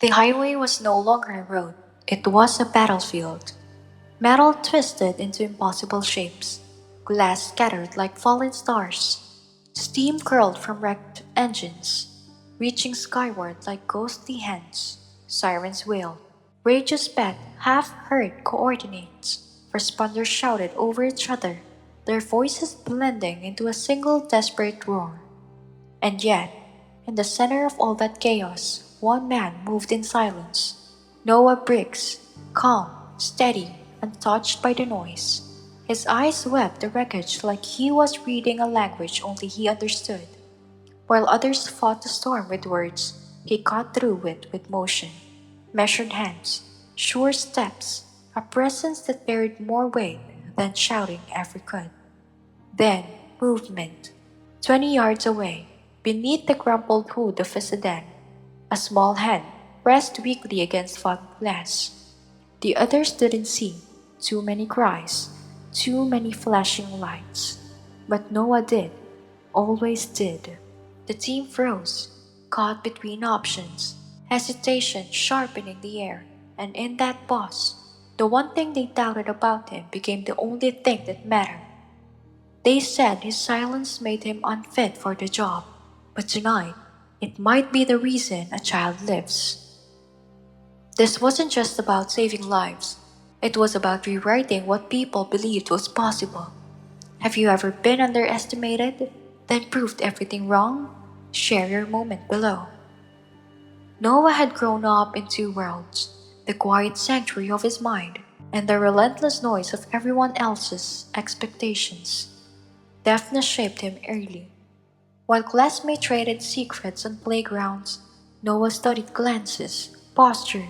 The highway was no longer a road, it was a battlefield. Metal twisted into impossible shapes, glass scattered like fallen stars, steam curled from wrecked engines, reaching skyward like ghostly hands. Sirens wailed. Rage sped half-heard coordinates. Responders shouted over each other, their voices blending into a single desperate roar. And yet, in the center of all that chaos, one man moved in silence. Noah Briggs, calm, steady, untouched by the noise. His eyes swept the wreckage like he was reading a language only he understood. While others fought the storm with words, he cut through it with motion. Measured hands, sure steps, a presence that carried more weight than shouting ever could. Then, movement. 20 yards away, beneath the crumpled hood of a sedan, a small hand pressed weakly against fogged glass. The others didn't see. Too many cries, too many flashing lights. But Noah did, always did. The team froze, caught between options, hesitation sharpening the air, and in that pause, the one thing they doubted about him became the only thing that mattered. They said his silence made him unfit for the job, but tonight, it might be the reason a child lives. This wasn't just about saving lives, it was about rewriting what people believed was possible. Have you ever been underestimated, then proved everything wrong? Share your moment below. Noah had grown up in two worlds, the quiet sanctuary of his mind and the relentless noise of everyone else's expectations. Deafness shaped him early. While classmates traded secrets on playgrounds, Noah studied glances, posture,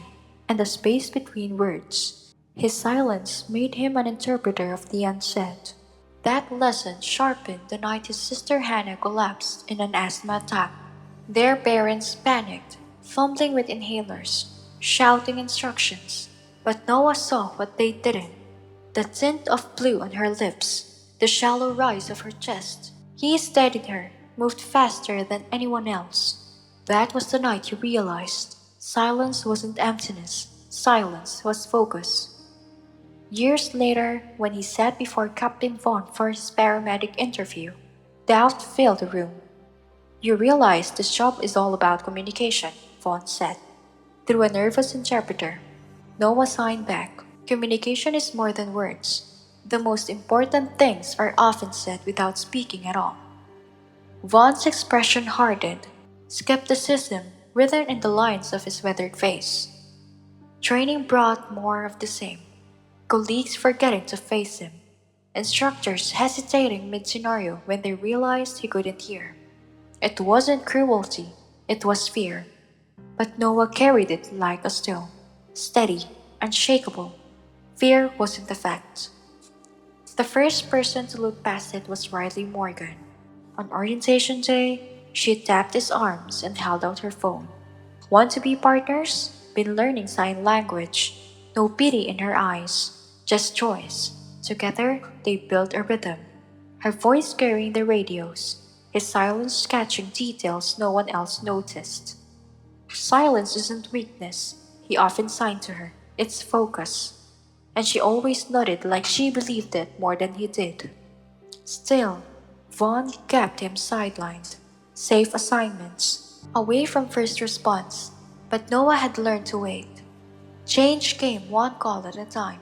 and the space between words. His silence made him an interpreter of the unsaid. That lesson sharpened the night his sister Hannah collapsed in an asthma attack. Their parents panicked, fumbling with inhalers, shouting instructions. But Noah saw what they didn't: the tint of blue on her lips, the shallow rise of her chest. He steadied her, moved faster than anyone else. That was the night he realized silence wasn't emptiness, silence was focus. Years later, when he sat before Captain Vaughn for his paramedic interview, doubt filled the room. You realize this job is all about communication, Vaughn said, through a nervous interpreter. Noah signed back. Communication is more than words. The most important things are often said without speaking at all. Vaughn's expression hardened, skepticism written in the lines of his weathered face. Training brought more of the same. Colleagues forgetting to face him, instructors hesitating mid scenario when they realized he couldn't hear. It wasn't cruelty, it was fear. But Noah carried it like a stone, steady, unshakable. Fear wasn't a fact. The first person to look past it was Riley Morgan. On orientation day, she tapped his arms and held out her phone. Want to be partners? Been learning sign language. No pity in her eyes, just choice. Together, they built a rhythm. Her voice carrying the radios, his silence catching details no one else noticed. Silence isn't weakness, he often signed to her. It's focus. And she always nodded like she believed it more than he did. Still, Vaughn kept him sidelined. Safe assignments, away from first response. But Noah had learned to wait. Change came one call at a time.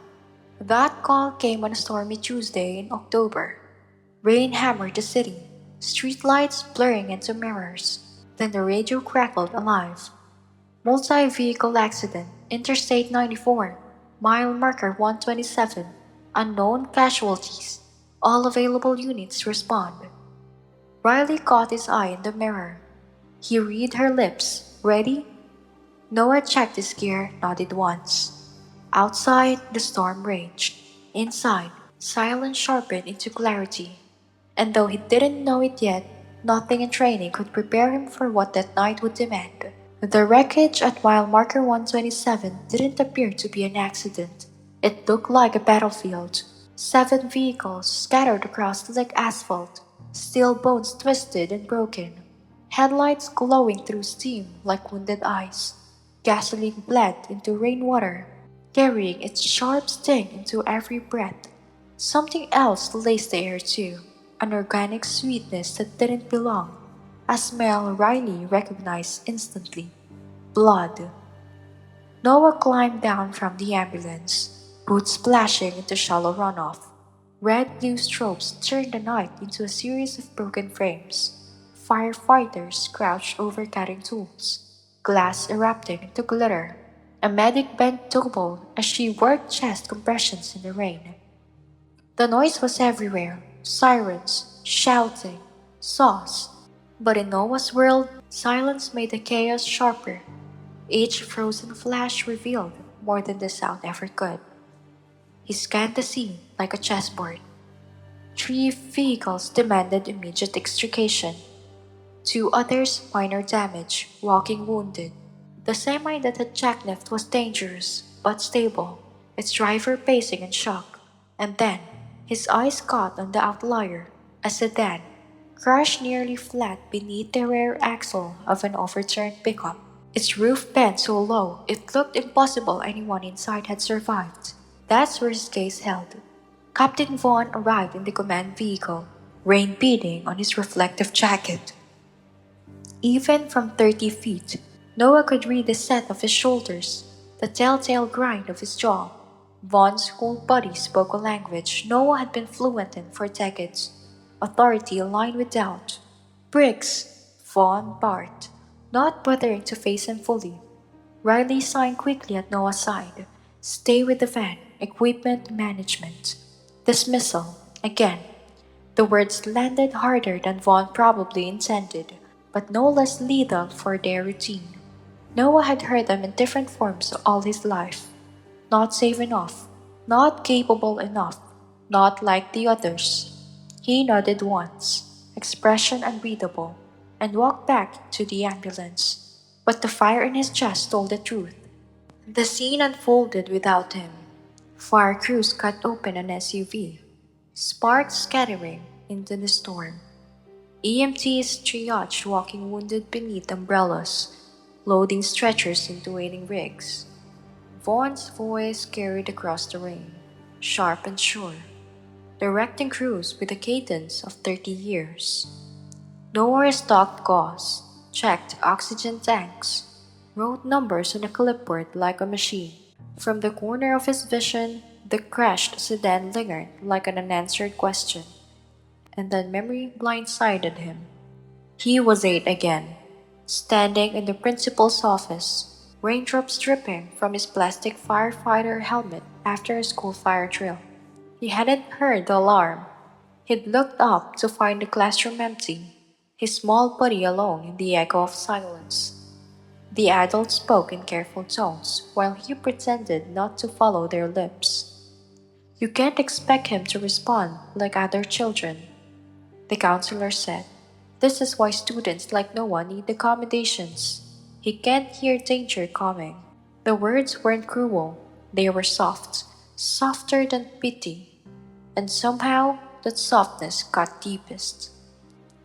That call came on a stormy Tuesday in October. Rain hammered the city, streetlights blurring into mirrors. Then the radio crackled alive. Multi-vehicle accident, Interstate 94, mile marker 127, unknown casualties. All available units respond. Riley caught his eye in the mirror. He read her lips. Ready? Noah checked his gear, nodded once. Outside, the storm raged. Inside, silence sharpened into clarity. And though he didn't know it yet, nothing in training could prepare him for what that night would demand. The wreckage at mile marker 127 didn't appear to be an accident. It looked like a battlefield. 7 vehicles scattered across slick asphalt, steel bones twisted and broken, headlights glowing through steam like wounded eyes. Gasoline bled into rainwater, carrying its sharp sting into every breath. Something else laced the air too, an organic sweetness that didn't belong, a smell Riley recognized instantly. Blood. Noah climbed down from the ambulance, boots splashing into shallow runoff. Red-blue strobes turned the night into a series of broken frames. Firefighters crouched over cutting tools, glass erupting into glitter. A medic bent double as she worked chest compressions in the rain. The noise was everywhere, sirens, shouting, saws. But in Noah's world, silence made the chaos sharper. Each frozen flash revealed more than the sound ever could. He scanned the scene like a chessboard. Three vehicles demanded immediate extrication. Two others minor damage, walking wounded. The semi that had jackknifted was dangerous, but stable, its driver pacing in shock. And then, his eyes caught on the outlier, a sedan, crashed nearly flat beneath the rear axle of an overturned pickup. Its roof bent so low it looked impossible anyone inside had survived. That's where his gaze held. Captain Vaughn arrived in the command vehicle, rain beating on his reflective jacket. Even from 30 feet, Noah could read the set of his shoulders, the telltale grind of his jaw. Vaughn's whole body spoke a language Noah had been fluent in for decades. Authority aligned with doubt. Briggs, Vaughn barked, not bothering to face him fully. Riley signed quickly at Noah's side. Stay with the van, equipment management. Dismissal, again. The words landed harder than Vaughn probably intended, but no less lethal for their routine. Noah had heard them in different forms all his life. Not safe enough, not capable enough, not like the others. He nodded once, expression unreadable, and walked back to the ambulance. But the fire in his chest told the truth. The scene unfolded without him. Fire crews cut open an SUV, sparks scattering into the storm. EMTs triaged walking wounded beneath umbrellas, loading stretchers into waiting rigs. Vaughn's voice carried across the rain, sharp and sure, directing crews with the cadence of 30 years. Noah stocked gauze, checked oxygen tanks, wrote numbers on a clipboard like a machine. From the corner of his vision, the crashed sedan lingered like an unanswered question, and then memory blindsided him. He was 8 again, standing in the principal's office, raindrops dripping from his plastic firefighter helmet after a school fire drill. He hadn't heard the alarm. He'd looked up to find the classroom empty, his small body alone in the echo of silence. The adults spoke in careful tones while he pretended not to follow their lips. You can't expect him to respond like other children, the counselor said. This is why students like Noah need accommodations. He can't hear danger coming. The words weren't cruel, they were soft, softer than pity. And somehow, that softness cut deepest.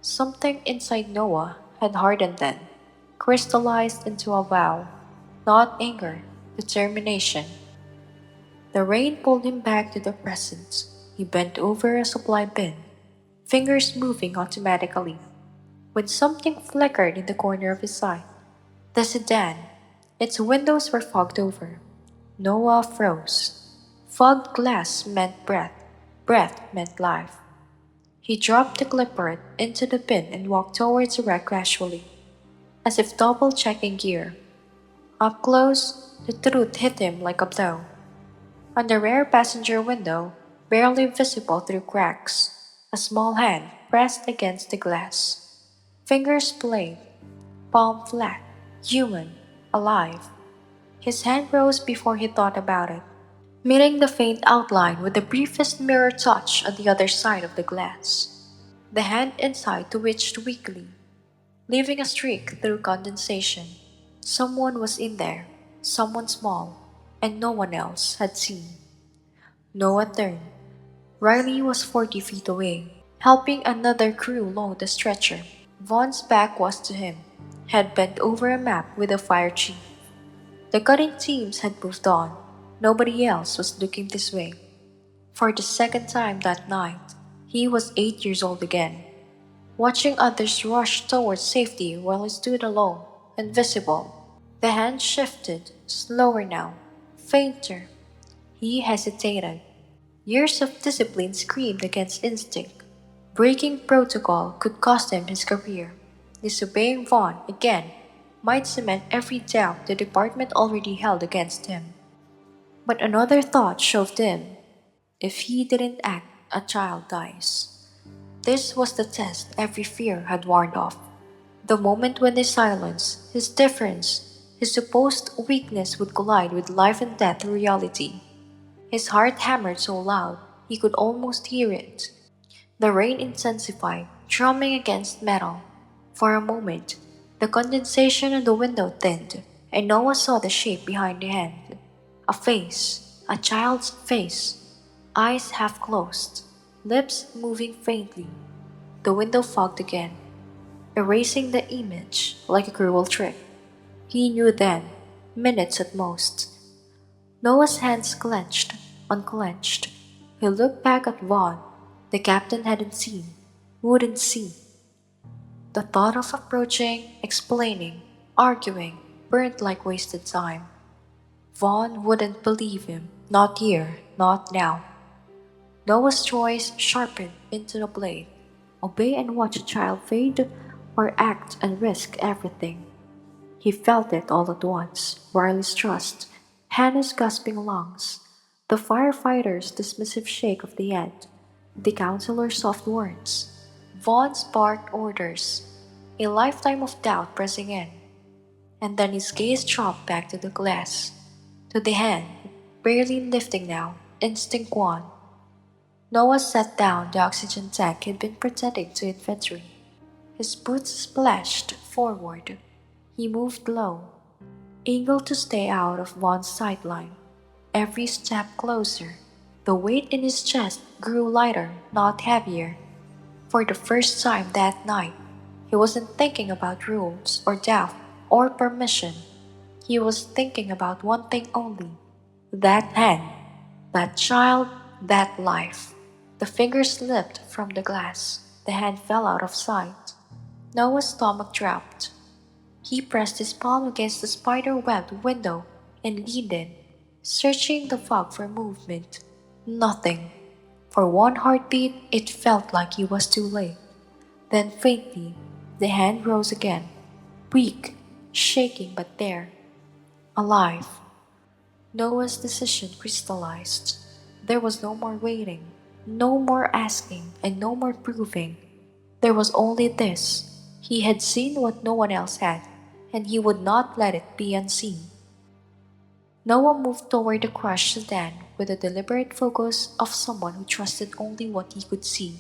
Something inside Noah had hardened then, crystallized into a vow. Not anger, determination. The rain pulled him back to the present. He bent over a supply bin, fingers moving automatically, when something flickered in the corner of his eye. The sedan. Its windows were fogged over. Noah froze. Fogged glass meant breath. Breath meant life. He dropped the clipboard into the bin and walked towards the wreck casually, as if double-checking gear. Up close, the truth hit him like a blow. On the rear passenger window, barely visible through cracks, a small hand pressed against the glass. Fingers played, palm flat, human, alive. His hand rose before he thought about it, meeting the faint outline with the briefest mirror touch on the other side of the glass. The hand inside twitched weakly, leaving a streak through condensation. Someone was in there, someone small, and no one else had seen. Noah turned. Riley was 40 feet away, helping another crew load the stretcher. Vaughn's back was to him, head bent over a map with the fire chief. The cutting teams had moved on. Nobody else was looking this way. For the second time that night, he was 8 years old again, watching others rush towards safety while he stood alone, invisible. The hand shifted, slower now, fainter. He hesitated. Years of discipline screamed against instinct. Breaking protocol could cost him his career. Disobeying Vaughn again might cement every doubt the department already held against him. But another thought shoved in. If he didn't act, a child dies. This was the test every fear had warned off. The moment when his silence, his difference, his supposed weakness would collide with life and death reality. His heart hammered so loud he could almost hear it. The rain intensified, drumming against metal. For a moment, the condensation on the window thinned, and Noah saw the shape behind the hand. A face, a child's face, eyes half closed, lips moving faintly. The window fogged again, erasing the image like a cruel trick. He knew then, minutes at most. Noah's hands clenched, unclenched. He looked back at Vaughn. The captain hadn't seen, wouldn't see. The thought of approaching, explaining, arguing, burned like wasted time. Vaughn wouldn't believe him, not here, not now. Noah's choice sharpened into a blade. Obey and watch a child fade, or act and risk everything. He felt it all at once, Riley's trust, Hannah's gasping lungs, the firefighter's dismissive shake of the head, the counselor's soft words, Vaughn's barked orders, a lifetime of doubt pressing in. And then his gaze dropped back to the glass, to the hand, barely lifting now, instinct gone. Noah set down the oxygen tank he'd been pretending to inventory. His boots splashed forward. He moved low, angled to stay out of Vaughn's sideline. Every step closer. The weight in his chest grew lighter, not heavier. For the first time that night, he wasn't thinking about rules or doubt or permission. He was thinking about one thing only. That hand, that child, that life. The finger slipped from the glass. The hand fell out of sight. Noah's stomach dropped. He pressed his palm against the spider-webbed window and leaned in, searching the fog for movement. Nothing. For one heartbeat, it felt like he was too late. Then faintly, the hand rose again, weak, shaking but there, alive. Noah's decision crystallized. There was no more waiting, no more asking, and no more proving. There was only this. He had seen what no one else had, and he would not let it be unseen. Noah moved toward the crushed sedan with the deliberate focus of someone who trusted only what he could see.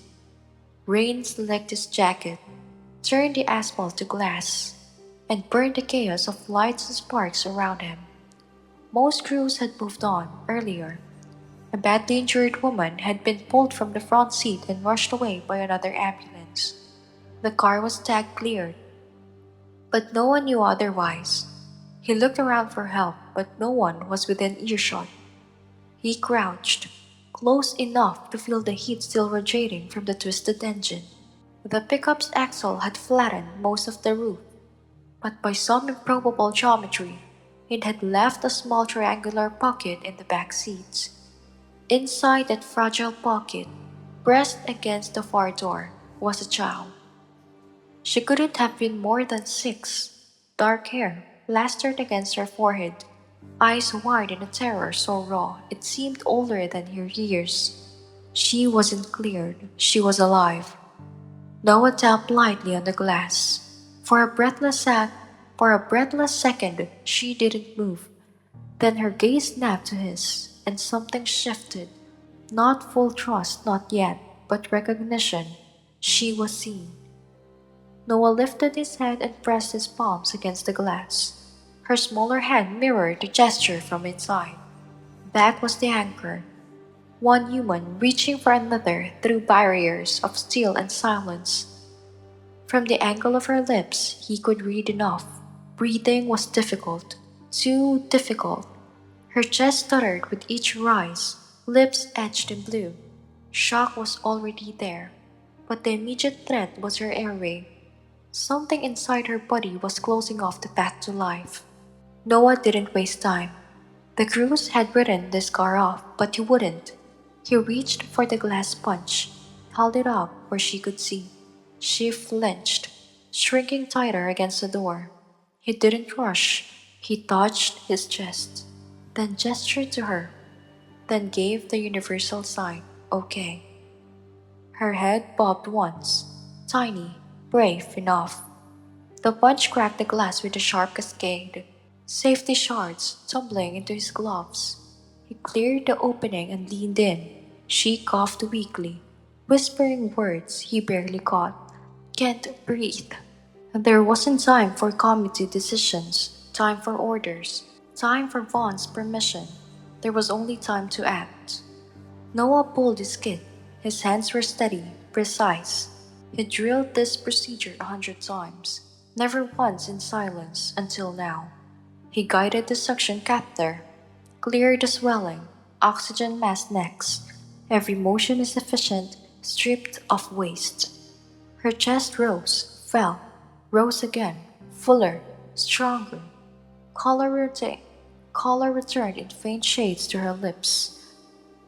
Rain slicked his jacket, turned the asphalt to glass, and burned the chaos of lights and sparks around him. Most crews had moved on earlier. A badly injured woman had been pulled from the front seat and rushed away by another ambulance. The car was tag cleared, but no one knew otherwise. He looked around for help, but no one was within earshot. He crouched, close enough to feel the heat still radiating from the twisted engine. The pickup's axle had flattened most of the roof, but by some improbable geometry, it had left a small triangular pocket in the back seats. Inside that fragile pocket, pressed against the far door, was a child. She couldn't have been more than 6. Dark hair plastered against her forehead, eyes wide in a terror so raw it seemed older than her years. She wasn't cleared, she was alive. Noah tapped lightly on the glass. For a breathless second, she didn't move. Then her gaze snapped to his, and something shifted. Not full trust, not yet, but recognition. She was seen. Noah lifted his head and pressed his palms against the glass. Her smaller hand mirrored the gesture from inside. That was the anchor. One human reaching for another through barriers of steel and silence. From the angle of her lips, he could read enough. Breathing was difficult. Too difficult. Her chest stuttered with each rise, lips etched in blue. Shock was already there, but the immediate threat was her airway. Something inside her body was closing off the path to life. Noah didn't waste time. The crews had written this car off, but he wouldn't. He reached for the glass sponge, held it up where she could see. She flinched, shrinking tighter against the door. He didn't rush. He touched his chest, then gestured to her, then gave the universal sign, okay. Her head bobbed once, tiny, brave enough. The punch cracked the glass with a sharp cascade, safety shards tumbling into his gloves. He cleared the opening and leaned in. She coughed weakly, whispering words he barely caught. Can't breathe. There wasn't time for committee decisions, time for orders, time for Vaughn's permission. There was only time to act. Noah pulled his kit. His hands were steady, precise. He drilled this procedure 100 times, never once in silence until now. He guided the suction catheter, cleared the swelling, oxygen mask next. Every motion is efficient, stripped of waste. Her chest rose, fell, rose again, fuller, stronger. Color retained. Color returned in faint shades to her lips.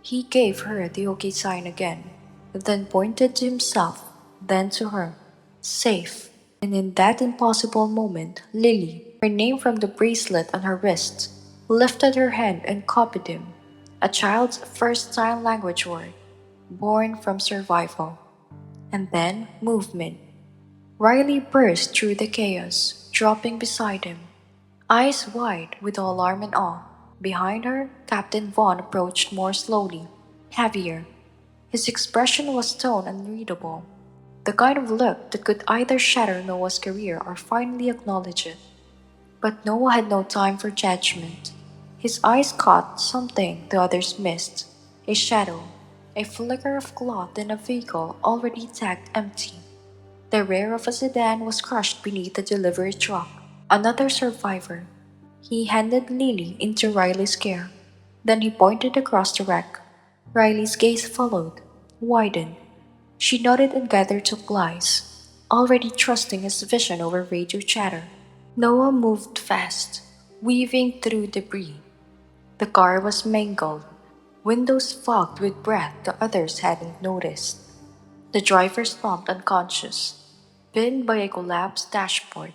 He gave her the okay sign again, then pointed to himself, then to her. Safe. And in that impossible moment, Lily, her name from the bracelet on her wrist, lifted her hand and copied him. A child's first sign language word, born from survival. And then movement. Riley burst through the chaos, dropping beside him, eyes wide with alarm and awe. Behind her, Captain Vaughn approached more slowly, heavier. His expression was stone unreadable, the kind of look that could either shatter Noah's career or finally acknowledge it. But Noah had no time for judgment. His eyes caught something the others missed, a shadow, a flicker of cloth in a vehicle already tagged empty. The rear of a sedan was crushed beneath a delivery truck. Another survivor. He handed Lily into Riley's care. Then he pointed across the wreck. Riley's gaze followed, widened. She nodded and gathered supplies, already trusting his vision over radio chatter. Noah moved fast, weaving through debris. The car was mangled, windows fogged with breath the others hadn't noticed. The driver slumped unconscious, pinned by a collapsed dashboard.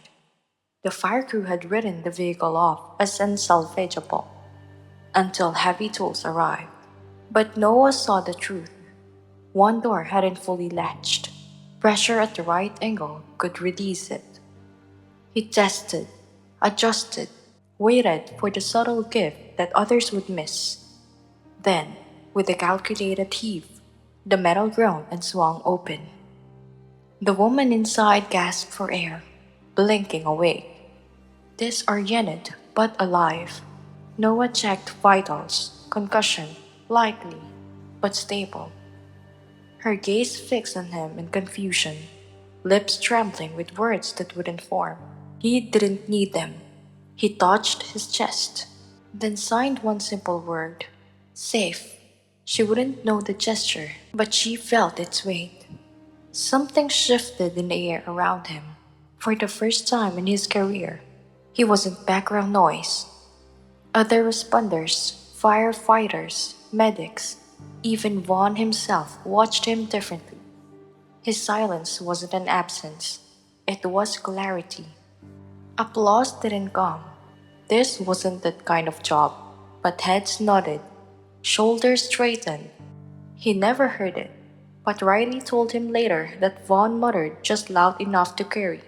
The fire crew had written the vehicle off as unsalvageable until heavy tools arrived. But Noah saw the truth. One door hadn't fully latched. Pressure at the right angle could release it. He tested, adjusted, waited for the subtle gift that others would miss. Then, with a calculated heave, the metal groaned and swung open. The woman inside gasped for air, blinking awake. Disoriented but alive, Noah checked vitals, concussion, likely, but stable. Her gaze fixed on him in confusion, lips trembling with words that wouldn't form. He didn't need them. He touched his chest, then signed one simple word. Safe. She wouldn't know the gesture, but she felt its weight. Something shifted in the air around him. For the first time in his career, he wasn't background noise. Other responders, firefighters, medics, even Vaughn himself watched him differently. His silence wasn't an absence, it was clarity. Applause didn't come. This wasn't that kind of job, but heads nodded, shoulders straightened. He never heard it, but Riley told him later that Vaughn muttered just loud enough to carry.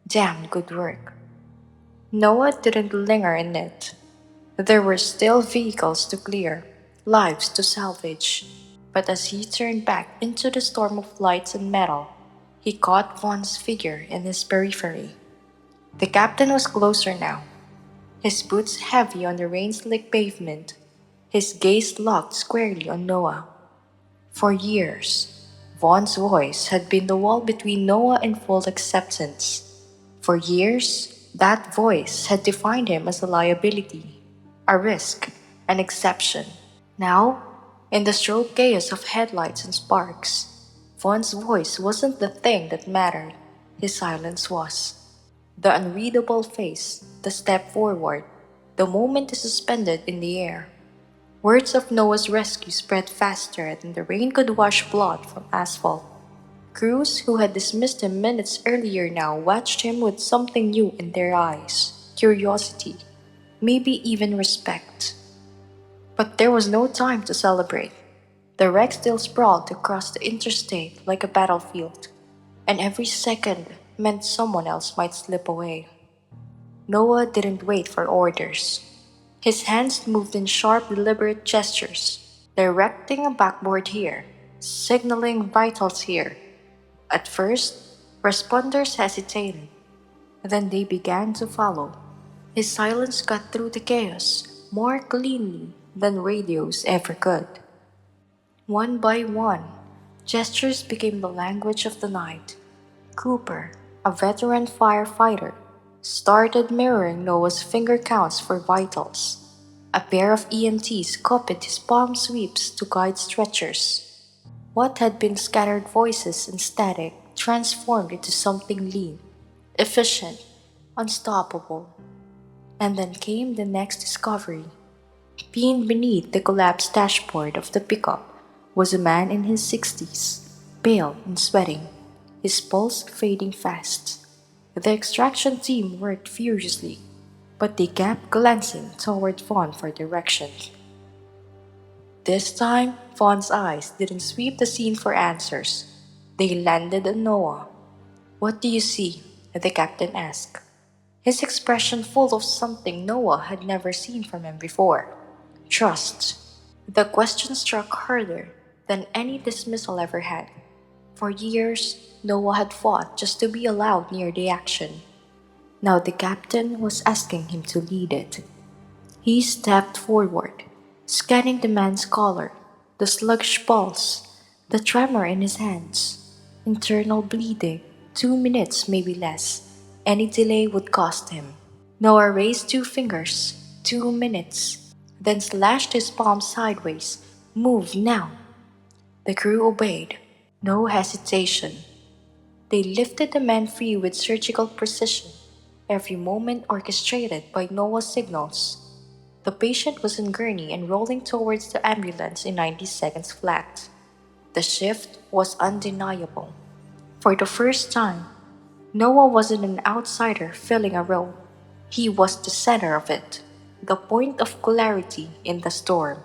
Damn good work. Noah didn't linger in it. There were still vehicles to clear, lives to salvage. But as he turned back into the storm of lights and metal, he caught Vaughn's figure in his periphery. The captain was closer now, his boots heavy on the rain-slick pavement, his gaze locked squarely on Noah. For years, Vaughn's voice had been the wall between Noah and full acceptance. For years, That voice had defined him as a liability, a risk, an exception. Now, in the strobe chaos of headlights and sparks, Vaughn's voice wasn't the thing that mattered, his silence was. The unreadable face, the step forward, the moment is suspended in the air. Words of Noah's rescue spread faster than the rain could wash blood from asphalt. Crews who had dismissed him minutes earlier now watched him with something new in their eyes, curiosity, maybe even respect. But there was no time to celebrate. The wreck still sprawled across the interstate like a battlefield, and every second meant someone else might slip away. Noah didn't wait for orders. His hands moved in sharp, deliberate gestures, directing a backboard here, signaling vitals here. At first, responders hesitated, then they began to follow. His silence cut through the chaos more cleanly than radios ever could. One by one, gestures became the language of the night. Cooper, a veteran firefighter, started mirroring Noah's finger counts for vitals. A pair of EMTs copied his palm sweeps to guide stretchers. What had been scattered voices and static transformed into something lean, efficient, unstoppable. And then came the next discovery. Pinned beneath the collapsed dashboard of the pickup was a man in his 60s, pale and sweating, his pulse fading fast. The extraction team worked furiously, but they kept glancing toward Vaughn for direction. This time, Vaughn's eyes didn't sweep the scene for answers. They landed on Noah. "What do you see?" the captain asked, his expression full of something Noah had never seen from him before. Trust. The question struck harder than any dismissal ever had. For years, Noah had fought just to be allowed near the action. Now the captain was asking him to lead it. He stepped forward, scanning the man's collar, the sluggish pulse, the tremor in his hands. Internal bleeding, 2 minutes, maybe less. Any delay would cost him. Noah raised two fingers, 2 minutes, then slashed his palm sideways. "Move now." The crew obeyed. No hesitation. They lifted the man free with surgical precision, every moment orchestrated by Noah's signals. The patient was in gurney and rolling towards the ambulance in 90 seconds flat. The shift was undeniable. For the first time, Noah wasn't an outsider filling a role. He was the center of it, the point of clarity in the storm.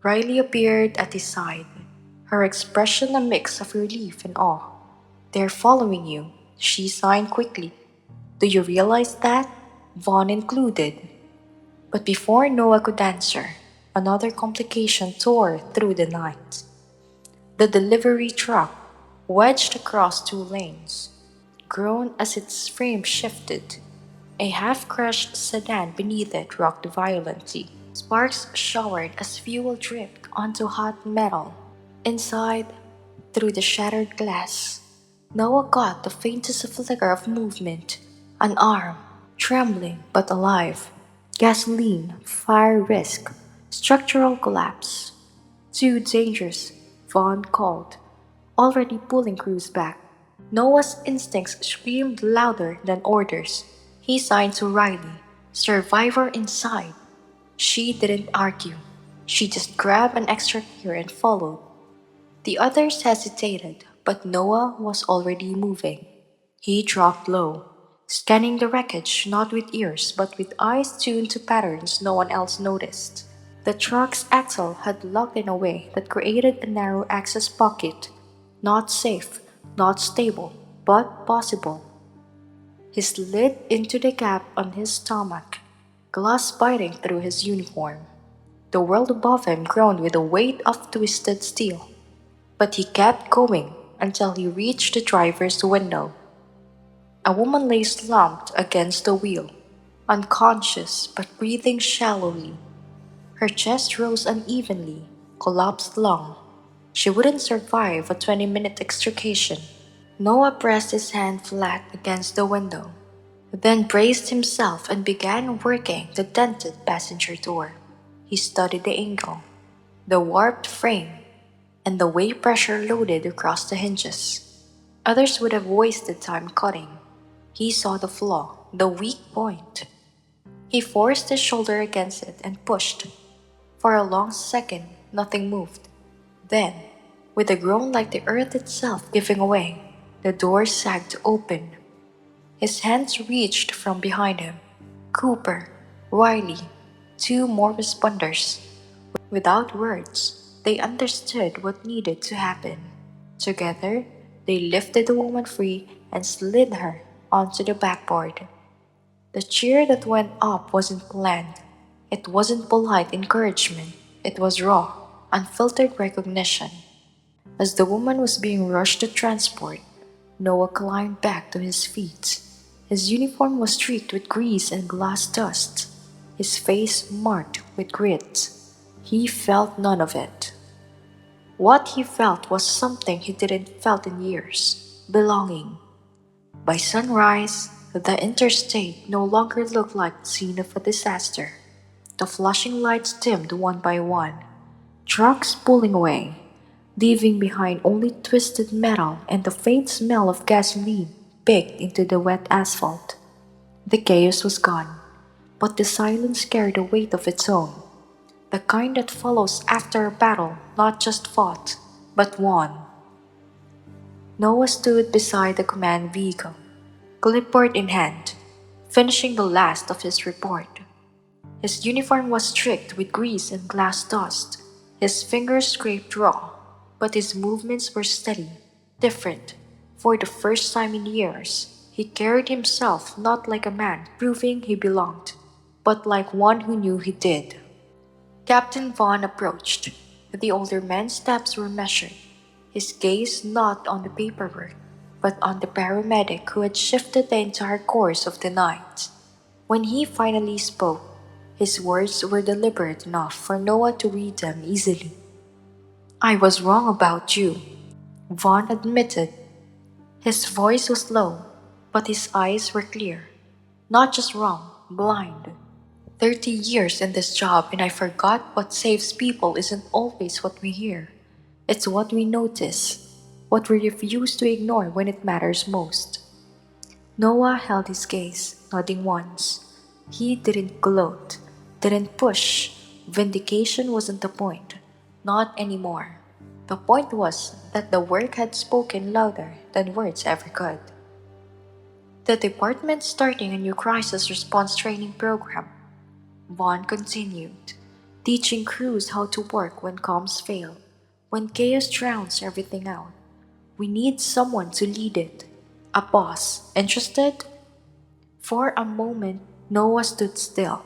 Riley appeared at his side, her expression a mix of relief and awe. "They're following you," she signed quickly. "Do you realize that?" Vaughn included. But before Noah could answer, another complication tore through the night. The delivery truck, wedged across two lanes, groaned as its frame shifted. A half-crushed sedan beneath it rocked violently. Sparks showered as fuel dripped onto hot metal. Inside, through the shattered glass, Noah caught the faintest flicker of movement. An arm, trembling but alive. Gasoline, fire risk, structural collapse. Too dangerous, Vaughn called, already pulling crews back. Noah's instincts screamed louder than orders. He signed to Riley, "Survivor inside." She didn't argue. She just grabbed an extra gear and followed. The others hesitated, but Noah was already moving. He dropped low, scanning the wreckage not with ears but with eyes tuned to patterns no one else noticed. The truck's axle had locked in a way that created a narrow access pocket. Not safe, not stable, but possible. He slid into the gap on his stomach, glass biting through his uniform. The world above him groaned with the weight of twisted steel. But he kept going until he reached the driver's window. A woman lay slumped against the wheel, unconscious but breathing shallowly. Her chest rose unevenly, collapsed lung. She wouldn't survive a 20-minute extrication. Noah pressed his hand flat against the window. then braced himself and began working the dented passenger door. He studied the angle, the warped frame, and the way pressure loaded across the hinges. Others would have wasted time cutting. He saw the flaw, the weak point. He forced his shoulder against it and pushed. For a long second, nothing moved. Then, with a groan like the earth itself giving way, the door sagged open. His hands reached from behind him. Cooper, Riley, two more responders. Without words, they understood what needed to happen. Together, they lifted the woman free and slid her onto the backboard. The cheer that went up wasn't planned. It wasn't polite encouragement. It was raw, unfiltered recognition. As the woman was being rushed to transport, Noah climbed back to his feet. His uniform was streaked with grease and glass dust, his face marked with grit. He felt none of it. What he felt was something he didn't felt in years: belonging. By sunrise, the interstate no longer looked like the scene of a disaster. The flashing lights dimmed one by one, trucks pulling away, leaving behind only twisted metal and the faint smell of gasoline baked into the wet asphalt. The chaos was gone, but the silence carried a weight of its own, the kind that follows after a battle not just fought, but won. Noah stood beside the command vehicle, clipboard in hand, finishing the last of his report. His uniform was streaked with grease and glass dust. His fingers scraped raw, but his movements were steady, different. For the first time in years, he carried himself not like a man proving he belonged, but like one who knew he did. Captain Vaughn approached. The older man's steps were measured, his gaze not on the paperwork, but on the paramedic who had shifted the entire course of the night. When he finally spoke, his words were deliberate enough for Noah to read them easily. "I was wrong about you," Vaughn admitted. His voice was low, but his eyes were clear. "Not just wrong, blind. 30 years in this job and I forgot what saves people isn't always what we hear. It's what we notice, what we refuse to ignore when it matters most." Noah held his gaze, nodding once. He didn't gloat, didn't push. Vindication wasn't the point. Not anymore. The point was that the work had spoken louder than words ever could. "The department's starting a new crisis response training program," Vaughn continued, "teaching crews how to work when comms fail, when chaos drowns everything out. We need someone to lead it. A boss. Interested?" For a moment, Noah stood still,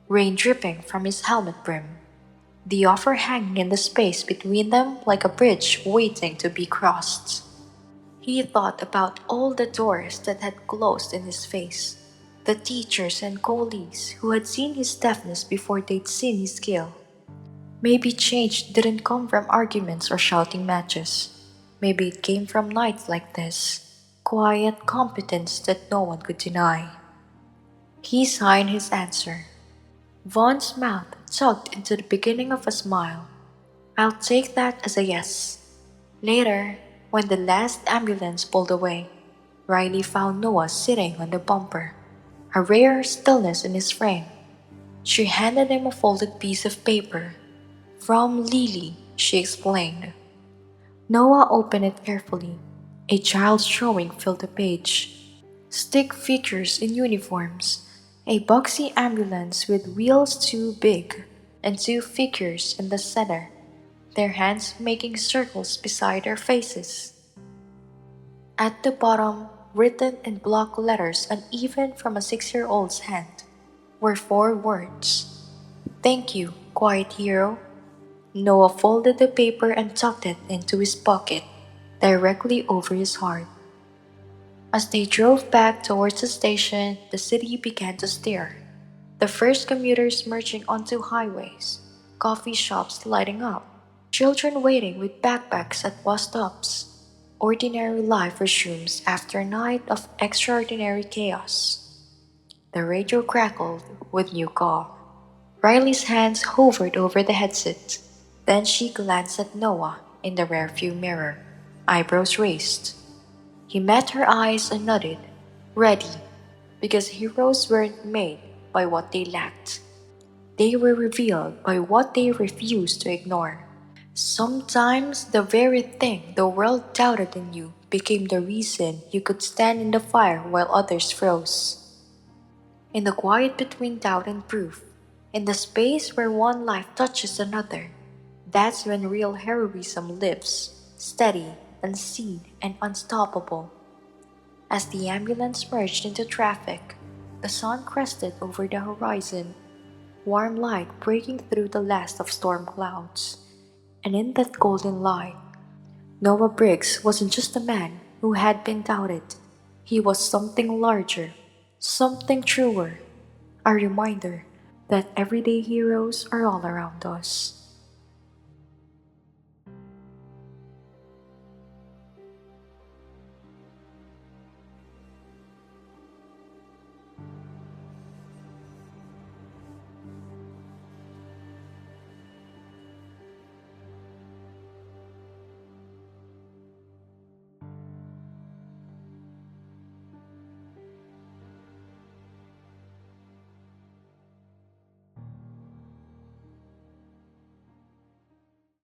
rain dripping from his helmet brim, the offer hanging in the space between them like a bridge waiting to be crossed. He thought about all the doors that had closed in his face, the teachers and colleagues who had seen his deafness before they'd seen his skill. Maybe change didn't come from arguments or shouting matches. Maybe it came from nights like this, quiet competence that no one could deny. He signed his answer. Vaughn's mouth tugged into the beginning of a smile. "I'll take that as a yes." Later, when the last ambulance pulled away, Riley found Noah sitting on the bumper, a rare stillness in his frame. She handed him a folded piece of paper. "From Lily," she explained. Noah opened it carefully. A child's drawing filled the page. Stick figures in uniforms, a boxy ambulance with wheels too big, and two figures in the center, their hands making circles beside their faces. At the bottom, written in block letters uneven from a 6-year-old's hand, were 4 words. "Thank you, quiet hero." Noah folded the paper and tucked it into his pocket, directly over his heart. As they drove back towards the station, the city began to stir. The first commuters merging onto highways, coffee shops lighting up, children waiting with backpacks at bus stops. Ordinary life resumes after a night of extraordinary chaos. The radio crackled with new call. Riley's hands hovered over the headset. Then she glanced at Noah in the rearview mirror. Eyebrows raised. He met her eyes and nodded, ready, because heroes weren't made by what they lacked. They were revealed by what they refused to ignore. Sometimes the very thing the world doubted in you became the reason you could stand in the fire while others froze. In the quiet between doubt and proof, in the space where one life touches another, that's when real heroism lives, steady, unseen, and unstoppable. As the ambulance merged into traffic, the sun crested over the horizon, warm light breaking through the last of storm clouds. And in that golden light, Noah Briggs wasn't just a man who had been doubted. He was something larger, something truer, a reminder that everyday heroes are all around us.